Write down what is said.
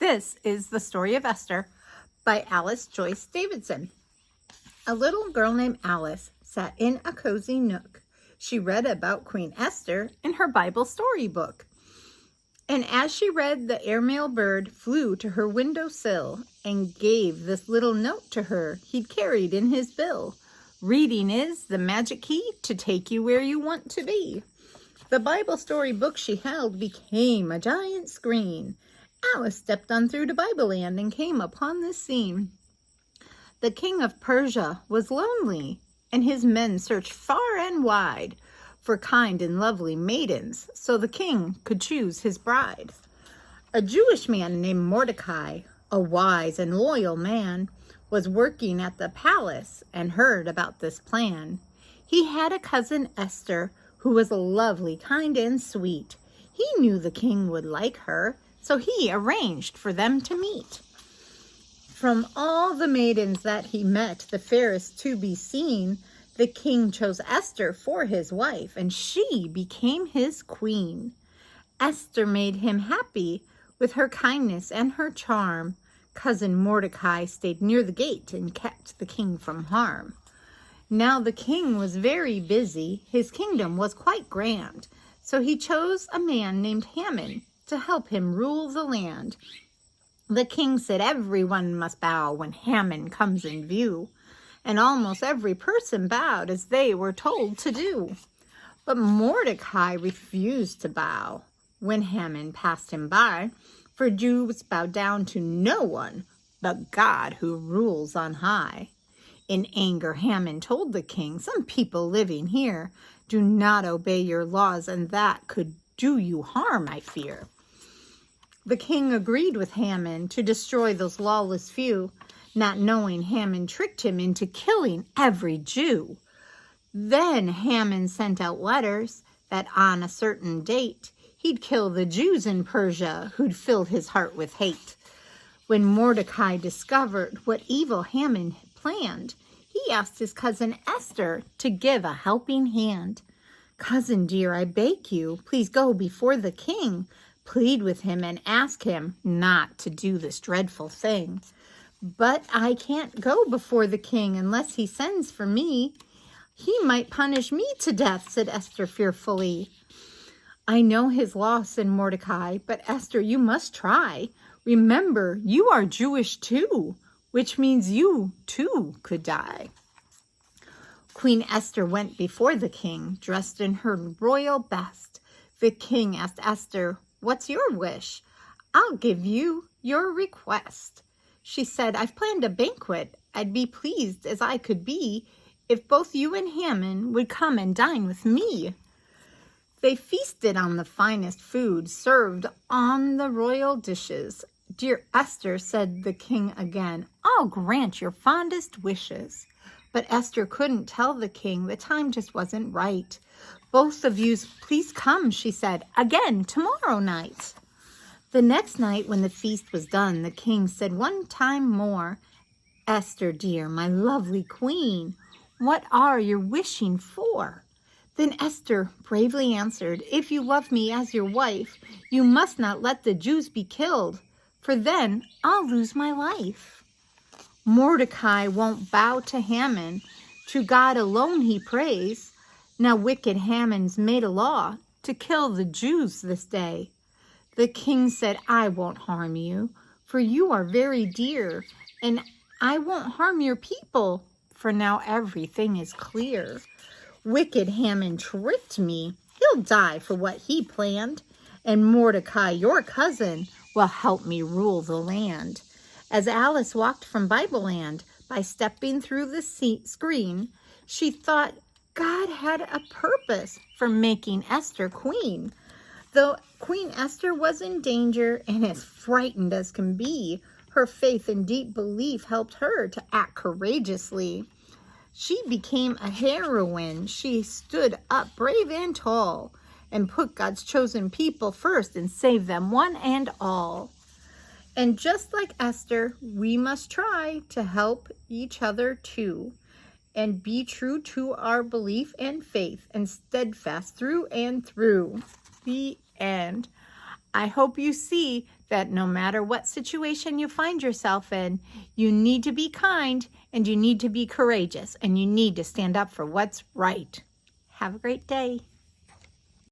This is the story of Esther by Joyce Davidson. A little girl named Alice sat in a cozy nook. She read about Queen Esther in her Bible storybook. And as she read, the airmail bird flew to her windowsill and gave this little note to her he'd carried in his bill. Reading is the magic key to take you where you want to be. The Bible storybook she held became a giant screen. Alice stepped on through to Bibleland and came upon this scene. The king of Persia was lonely, and his men searched far and wide for kind and lovely maidens, so the king could choose his bride. A Jewish man named Mordecai, a wise and loyal man, was working at the palace and heard about this plan. He had a cousin, Esther, who was lovely, kind, and sweet. He knew the king would like her, so he arranged for them to meet. From all the maidens that he met, the fairest to be seen, the king chose Esther for his wife, and she became his queen. Esther made him happy with her kindness and her charm. Cousin Mordecai stayed near the gate and kept the king from harm. Now the king was very busy. His kingdom was quite grand, so he chose a man named Haman to help him rule the land. The king said everyone must bow when Haman comes in view, and almost every person bowed as they were told to do. But Mordecai refused to bow when Haman passed him by, for Jews bow down to no one but God who rules on high. In anger, Haman told the king, "Some people living here do not obey your laws, and that could do you harm, I fear." The king agreed with Haman to destroy those lawless few, not knowing Haman tricked him into killing every Jew. Then Haman sent out letters that on a certain date he'd kill the Jews in Persia who'd filled his heart with hate. When Mordecai discovered what evil Haman had planned, he asked his cousin Esther to give a helping hand. "Cousin dear, I beg you, please go before the king. Plead with him and ask him not to do this dreadful thing." "But I can't go before the king unless he sends for me. He might punish me to death," said Esther fearfully. "I know his law," said Mordecai, "but Esther, you must try. Remember, you are Jewish too, which means you too could die." Queen Esther went before the king, dressed in her royal best. The king asked Esther, "What's your wish?" "I'll give you your request." She said, "I've planned a banquet. I'd be pleased as I could be if both you and Haman would come and dine with me." They feasted on the finest food served on the royal dishes. "Dear Esther," said the king again, "I'll grant your fondest wishes." But Esther couldn't tell the king the time just wasn't right. "Both of you, please come," she said, "again tomorrow night." The next night when the feast was done, the king said one time more, "Esther, dear, my lovely queen, what are you wishing for?" Then Esther bravely answered, "If you love me as your wife, you must not let the Jews be killed, for then I'll lose my life." Mordecai won't bow to Haman. To God alone he prays. Now wicked Haman's made a law to kill the Jews this day. The king said, "I won't harm you, for you are very dear, and I won't harm your people, for now everything is clear. Wicked Haman tricked me. He'll die for what he planned, and Mordecai, your cousin, will help me rule the land." As Alice walked from Bibleland, by stepping through the screen, she thought God had a purpose for making Esther queen. Though Queen Esther was in danger and as frightened as can be, her faith and deep belief helped her to act courageously. She became a heroine. She stood up brave and tall and put God's chosen people first and saved them one and all. And just like Esther, we must try to help each other too, and be true to our belief and faith and steadfast through and through. The end. I hope you see that no matter what situation you find yourself in, you need to be kind and you need to be courageous and you need to stand up for what's right. Have a great day.